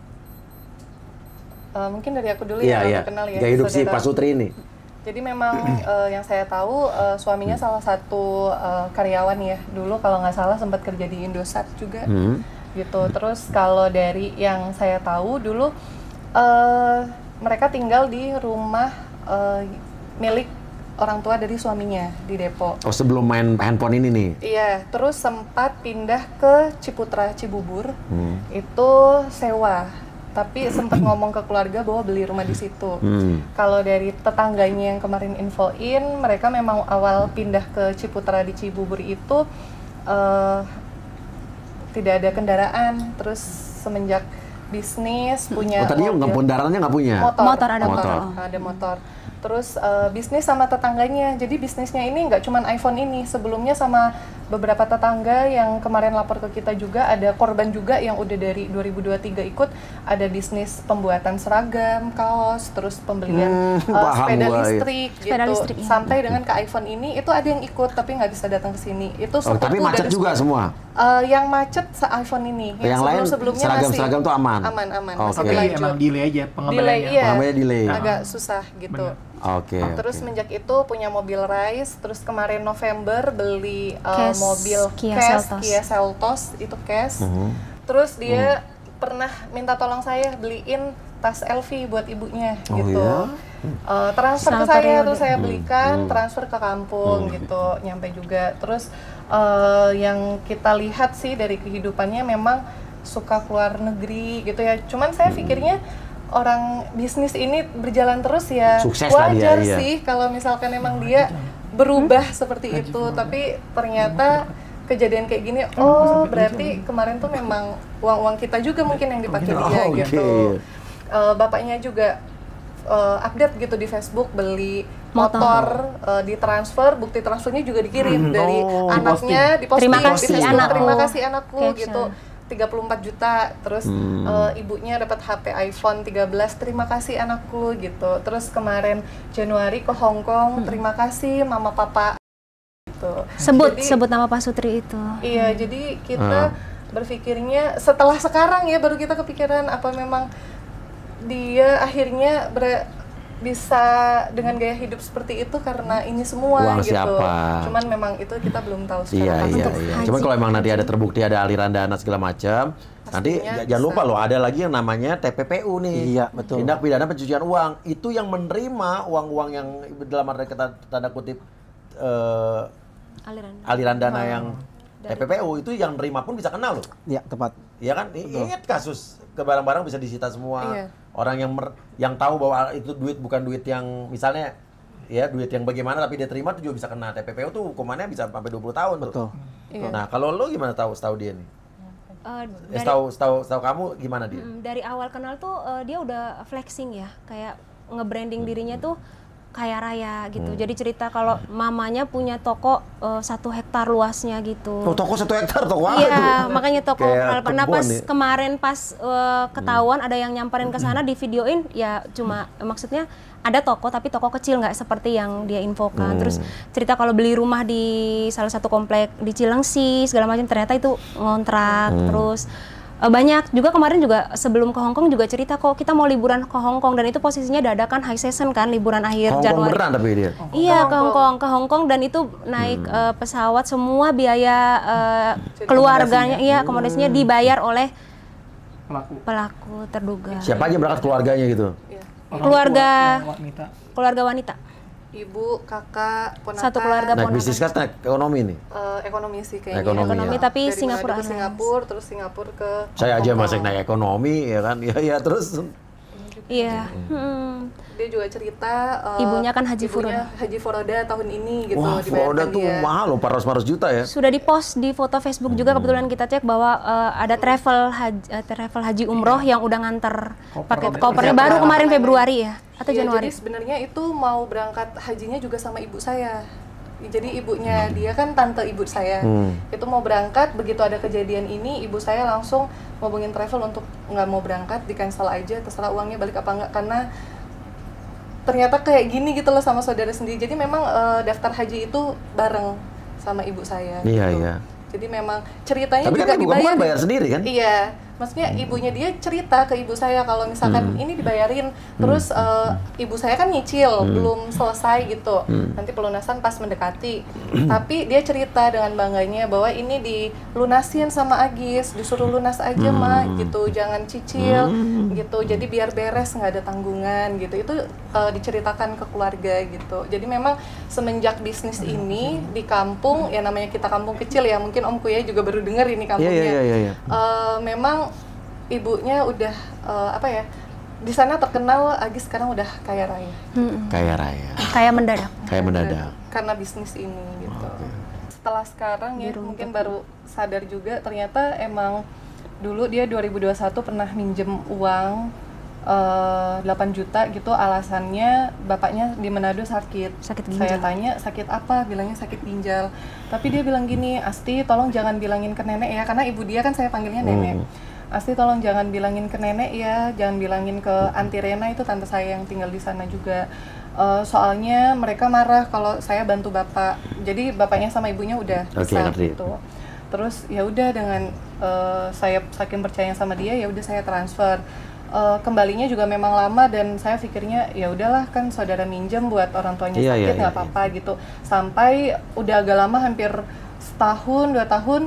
Mungkin dari aku dulu yang kenal ya.
Gaya hidup si Pak Sutri ini.
Jadi memang yang saya tahu suaminya salah satu karyawan ya, dulu kalau nggak salah sempat kerja di Indosat juga gitu. Terus kalau dari yang saya tahu dulu mereka tinggal di rumah milik orang tua dari suaminya di Depok.
Oh, sebelum main handphone ini nih?
Iya, terus sempat pindah ke Ciputra Cibubur, itu sewa. Tapi sempat ngomong ke keluarga bahwa beli rumah di situ. Kalau dari tetangganya yang kemarin infoin, mereka memang awal pindah ke Ciputra di Cibubur itu tidak ada kendaraan. Terus semenjak bisnis punya
tadi kendaraannya nggak punya?
Motor. Ada motor. Terus bisnis sama tetangganya, jadi bisnisnya ini nggak cuman iPhone ini, sebelumnya sama beberapa tetangga yang kemarin lapor ke kita juga, ada korban juga yang udah dari 2023 ikut, ada bisnis pembuatan seragam, kaos, terus pembelian sepeda listrik gitu, sampai dengan ke iPhone ini, itu ada yang ikut tapi nggak bisa datang ke sini. Itu
tapi macet juga semua?
Yang macet se-iPhone ini, yang sebelum-sebelumnya
seragam tuh aman?
Aman.
Tapi emang delay aja pengembaliannya.
Delay. Agak susah gitu. Terus semenjak itu punya mobil Rise, terus kemarin November beli mobil Kia Seltos itu cash. Terus dia pernah minta tolong saya beliin tas LV buat ibunya gitu. Transfer ke saya tuh saya belikan, transfer ke kampung gitu, nyampe juga. Terus yang kita lihat sih dari kehidupannya memang suka keluar negeri gitu ya. Cuman saya pikirnya orang bisnis ini berjalan terus ya,
sukses
wajar sih kalau misalkan emang dia berubah seperti itu. Tapi ternyata kejadian kayak gini, berarti kemarin tuh memang uang kita juga mungkin yang dipakai dia gitu. Bapaknya juga update gitu di Facebook, beli motor, ditransfer, bukti transfernya juga dikirim dari anaknya, diposting terima kasih anakku gitu. 34 juta, terus ibunya dapat HP iPhone 13, terima kasih anakku gitu. Terus kemarin Januari ke Hong Kong, terima kasih mama papa gitu.
Sebut nama Pak Sutri itu.
Iya, jadi kita berpikirnya setelah sekarang ya baru kita kepikiran apa memang dia akhirnya bisa dengan gaya hidup seperti itu karena ini semua
uang
gitu.
Siapa?
Cuman memang itu kita belum tahu sekarang.
Iya. Cuman kalau emang nanti ada terbukti ada aliran dana segala macam, nanti jangan lupa loh ada lagi yang namanya TPPU nih.
Iya, betul.
Tindak pidana pencucian uang. Itu yang menerima uang-uang yang dalam arti tanda kutip aliran dana yang TPPU itu yang nerima pun bisa kena loh.
Iya, tepat.
Iya kan? Ingat kasus ke barang-barang bisa disita semua.
Iya.
Orang yang tahu bahwa itu duit bukan duit yang misalnya ya duit yang bagaimana tapi dia terima itu juga bisa kena TPPU tuh hukumannya bisa sampai 20 tahun tuh.
Betul.
Iya.
Nah, kalau lo gimana setahu dia nih? Setahu kamu gimana dia?
Dari awal kenal tuh dia udah flexing ya, kayak nge-branding dirinya tuh kaya raya gitu. Jadi cerita kalau mamanya punya toko 1 hektar luasnya gitu.
Oh, toko 1 hektar, toko apa
Iya,
tuh?
makanya toko.
Kayak
Nah,
kebun
pas
ya?
kemarin pas ketahuan ada yang nyamperin ke sana di videoin, ya cuma maksudnya ada toko tapi toko kecil, nggak seperti yang dia infokan. Terus cerita kalau beli rumah di salah satu komplek di Cilengsi segala macam, ternyata itu ngontrak. Terus banyak juga kemarin juga sebelum ke Hong Kong juga cerita kok kita mau liburan ke Hong Kong, dan itu posisinya dadakan high season kan, liburan akhir
Hong Kong
Januari.
beneran tapi dia?
Iya, ke Hong Kong dan itu naik pesawat, semua biaya keluarganya, iya akomodasinya dibayar oleh pelaku terduga.
Siapa aja berangkat keluarganya gitu?
Iya.
Keluarga wanita.
Ibu, kakak, ponakan.
Satu keluarga
Naik
ponakan.
bisnis kelas, naik ekonomi nih?
Ekonomi sih kayaknya.
Ekonomi, ya.
tapi
Dari
Singapura
Manado ke
Airlines.
Singapura, terus Singapura ke
Saya aja
Hong
masih
Kong.
naik ekonomi, ya kan? Ya terus.
Iya.
Dia juga cerita
Ibunya kan Haji
ibunya
Furoda.
Haji Furoda tahun ini gitu.
Wah, Furoda
dibayarkan
tuh
dia.
mahal loh, 400 juta ya?
Sudah di-post di foto Facebook juga, kebetulan kita cek bahwa ada travel haji umroh yang udah nganter paket kopernya baru kemarin Februari ya atau
Iya,
Januari.
jadi sebenarnya itu mau berangkat hajinya juga sama ibu saya. Jadi ibunya dia kan tante ibu saya. Itu mau berangkat, begitu ada kejadian ini, ibu saya langsung ngobongin travel untuk nggak mau berangkat, di cancel aja, terserah uangnya balik apa enggak, karena ternyata kayak gini gitu loh sama saudara sendiri. Jadi memang daftar haji itu bareng sama ibu saya.
Iya,
gitu.
iya.
Jadi memang ceritanya
Tapi
juga
kan ibu
dibayar.
kamu bayar sendiri kan?
Iya, maksudnya ibunya dia cerita ke ibu saya kalau misalkan ini dibayarin, terus ibu saya kan nyicil, belum selesai gitu, nanti pelunasan pas mendekati. Tapi dia cerita dengan bangganya bahwa ini dilunasin sama Agis, disuruh lunas aja mak gitu, jangan cicil gitu, jadi biar beres nggak ada tanggungan gitu. Itu diceritakan ke keluarga gitu. Jadi memang semenjak bisnis ini di kampung, ya namanya kita kampung kecil ya, mungkin Om Kuya juga baru dengar ini kampungnya.
Iya.
Memang ibunya udah di sana terkenal. Agis sekarang udah kaya raya
Kaya raya.
Kayak mendadak.
Kayak mendadak.
karena bisnis ini gitu. Setelah sekarang ya mungkin baru sadar juga ternyata emang dulu dia 2021 pernah minjem uang 8 juta gitu, alasannya bapaknya di Manado sakit
ginjal.
Saya tanya sakit apa, bilangnya sakit ginjal. Tapi dia bilang gini, Asti tolong jangan bilangin ke nenek ya, karena ibu dia kan saya panggilnya nenek. Asti tolong jangan bilangin ke nenek ya, jangan bilangin ke Anti Rena, itu tante saya yang tinggal di sana juga. Soalnya mereka marah kalau saya bantu bapak. Jadi bapaknya sama ibunya udah pisah gitu. Terus ya udah dengan saya saking percaya sama dia, ya udah saya transfer. Kembalinya juga memang lama dan saya pikirnya ya udahlah kan saudara minjem buat orang tuanya sakit nggak apa-apa gitu. Sampai udah agak lama, hampir setahun 2 tahun,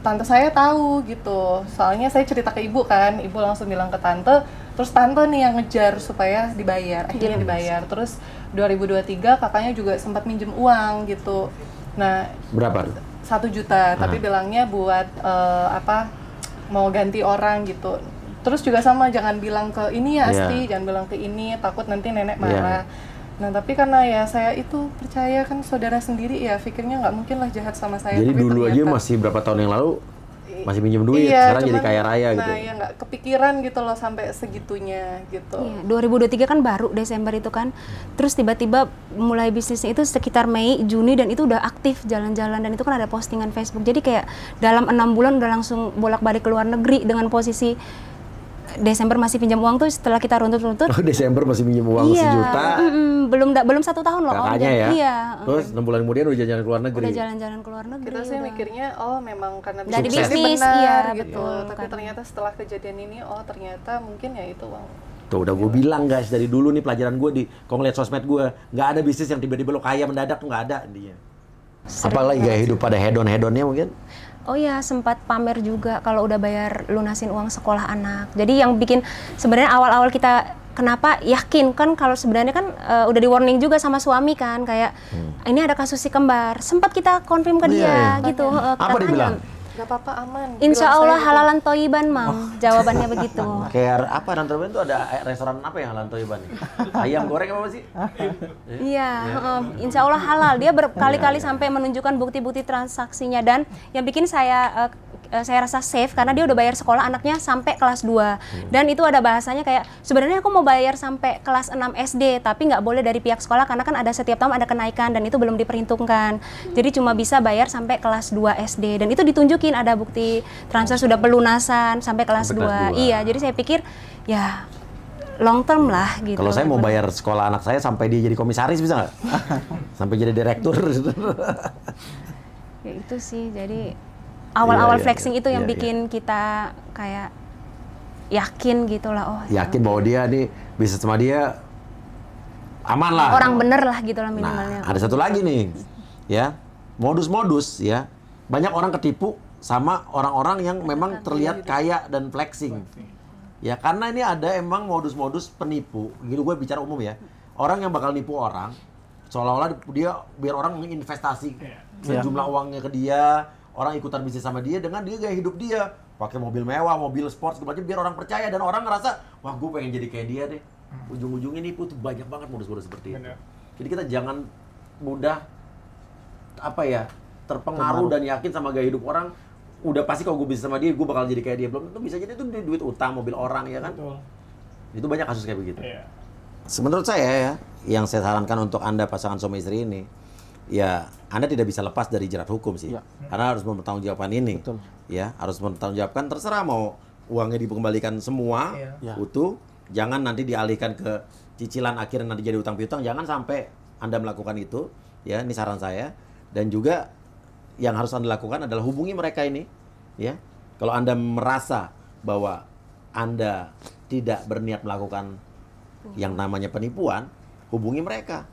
tante saya tahu gitu. Soalnya saya cerita ke ibu kan, ibu langsung bilang ke tante, terus tante nih yang ngejar supaya dibayar, akhirnya dibayar. Terus 2023 kakaknya juga sempat minjem uang gitu. Nah,
berapa?
1 juta, tapi bilangnya buat mau ganti orang gitu. Terus juga sama, jangan bilang ke ini ya Asti, jangan bilang ke ini, takut nanti nenek marah. Nah tapi karena ya saya itu percaya kan saudara sendiri ya, pikirnya nggak mungkin lah jahat sama saya.
Jadi
tapi
dulu
ternyata,
aja masih berapa tahun yang lalu masih pinjam duit,
iya,
sekarang jadi kaya raya gitu.
Nah ya nggak kepikiran gitu loh sampai segitunya gitu.
Iya, 2023 kan baru Desember itu kan, terus tiba-tiba mulai bisnisnya itu sekitar Mei, Juni, dan itu udah aktif jalan-jalan, dan itu kan ada postingan Facebook. Jadi kayak dalam 6 bulan udah langsung bolak-balik ke luar negeri dengan posisi Desember masih pinjam uang tuh setelah kita runtut-runtut.
Oh, Desember masih pinjam uang sejuta.
Belum 1 tahun loh.
Kakaknya ya?
Iya.
Terus 6 bulan kemudian udah jalan-jalan ke luar negeri.
Udah jalan-jalan ke luar negeri.
Kita sih mikirnya memang karena
dari
bisnis
bisnis,
benar
iya,
gitu.
betul,
Tapi
kan.
ternyata setelah kejadian ini ternyata mungkin ya itu uang.
Tuh udah gue bilang guys, dari dulu nih pelajaran gue kalau ngeliat sosmed gue, nggak ada bisnis yang tiba-tiba lo kaya mendadak, tuh nggak ada dia. Apalagi gaya hidup pada hedon-hedonnya mungkin.
Oh ya, sempat pamer juga kalau udah bayar lunasin uang sekolah anak. Jadi yang bikin sebenarnya awal-awal kita kenapa yakin kan, kalau sebenarnya kan udah di warning juga sama suami kan, kayak ini ada kasus si kembar. Sempat kita konfirm ke dia gitu. Kita
Apa dia bilang?
Gak apa-apa, aman.
Insya
Bilang
Allah
saya gitu.
halalan toiban, Mam. Jawabannya begitu.
Kayak apa Halan Toiban itu ada restoran apa yang Halan Toiban? Ayam goreng apa sih?
Iya, insya Allah halal. Dia berkali-kali sampai menunjukkan bukti-bukti transaksinya, dan yang bikin saya saya rasa safe karena dia udah bayar sekolah anaknya sampai kelas 2. Dan itu ada bahasanya kayak sebenarnya aku mau bayar sampai kelas 6 SD tapi nggak boleh dari pihak sekolah karena kan ada setiap tahun ada kenaikan dan itu belum diperhitungkan. Jadi cuma bisa bayar sampai kelas 2 SD dan itu ditunjukin ada bukti transfer sudah pelunasan sampai kelas 2. Iya, jadi saya pikir ya long term lah gitu.
Kalau saya mau bayar sekolah anak saya sampai dia jadi komisaris bisa nggak? Sampai jadi direktur.
Ya itu sih, jadi awal-awal flexing itu yang
iya,
bikin kita kayak yakin gitu lah. Oh,
yakin bahwa dia nih bisnis sama dia aman lah.
orang bener lah gitu lah minimalnya.
Nah, ada satu lagi nih, ya modus-modus ya. Banyak orang ketipu sama orang-orang yang memang terlihat kaya dan flexing. Ya karena ini ada emang modus-modus penipu, gitu gue bicara umum ya. Orang yang bakal nipu orang, seolah-olah dia biar orang menginvestasi sejumlah uangnya ke dia, orang ikutan bisnis sama dia dengan dia gaya hidup dia, pakai mobil mewah, mobil sport segala macam, biar orang percaya dan orang ngerasa, wah gue pengen jadi kayak dia deh. Ujung-ujungnya nipu tuh banyak banget modus-modus seperti itu. Jadi kita jangan mudah terpengaruh dan yakin sama gaya hidup orang. Udah pasti kalau gue bisnis sama dia, gue bakal jadi kayak dia. Belum tentu, bisa jadi itu duit utang, mobil orang, ya kan? Betul. Itu banyak kasus kayak begitu. Iya. Menurut saya ya, yang saya sarankan untuk Anda pasangan suami istri ini, ya Anda tidak bisa lepas dari jerat hukum sih. Ya. Karena harus mempertanggungjawabkan ini. Betul. Ya, harus mempertanggungjawabkan, terserah mau uangnya dikembalikan semua, utuh. Jangan nanti dialihkan ke cicilan akhirnya nanti jadi utang piutang. Jangan sampai Anda melakukan itu. Ya, ini saran saya. Dan juga yang harus Anda lakukan adalah hubungi mereka ini, ya. Kalau Anda merasa bahwa Anda tidak berniat melakukan yang namanya penipuan, hubungi mereka,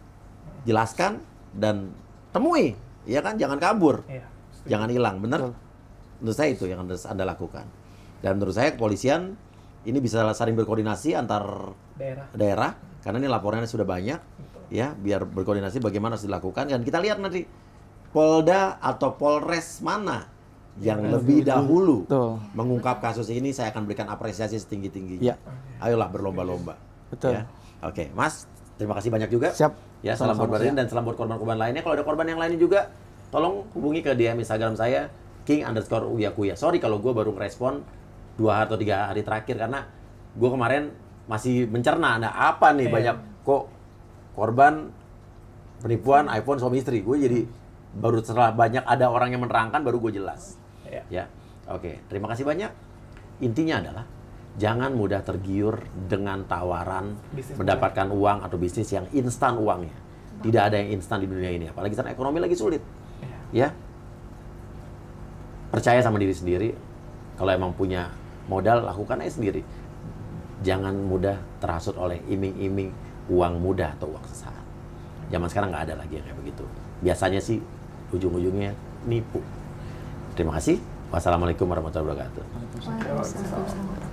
jelaskan dan temui, ya kan? Jangan kabur, jangan hilang, benar? Menurut saya itu yang harus Anda lakukan. Dan menurut saya kepolisian ini bisa saling berkoordinasi antar daerah, karena ini laporannya sudah banyak, ya. Biar berkoordinasi bagaimana harus dilakukan dan kita lihat nanti. Polda atau Polres mana yang lebih dahulu mengungkap kasus ini, saya akan berikan apresiasi setinggi-tingginya. Ayolah berlomba-lomba. Betul. Ya. Oke, Mas, terima kasih banyak juga. Siap. Ya, salam buat Barin dan salam buat korban-korban lainnya. Kalau ada korban yang lainnya juga, tolong hubungi ke DM Instagram saya, king_uyakuya. Sorry kalau gue baru ngerespon 2 atau 3 hari terakhir, karena gue kemarin masih mencerna, ada apa nih banyak kok korban penipuan iPhone suami istri. Gue jadi baru setelah banyak ada orang yang menerangkan baru gue jelas. Ya. Oke, terima kasih banyak. Intinya adalah jangan mudah tergiur dengan tawaran mendapatkan uang atau bisnis yang instan uangnya. Tidak ada yang instan di dunia ini, apalagi sekarang ekonomi lagi sulit. Ya. Percaya sama diri sendiri. Kalau emang punya modal, lakukan aja sendiri. Jangan mudah terhasut oleh iming-iming uang mudah atau uang sesaat. Zaman sekarang nggak ada lagi yang kayak begitu. Biasanya sih ujung-ujungnya nipu. Terima kasih. Wassalamualaikum warahmatullahi wabarakatuh.
Waalaikumsalam.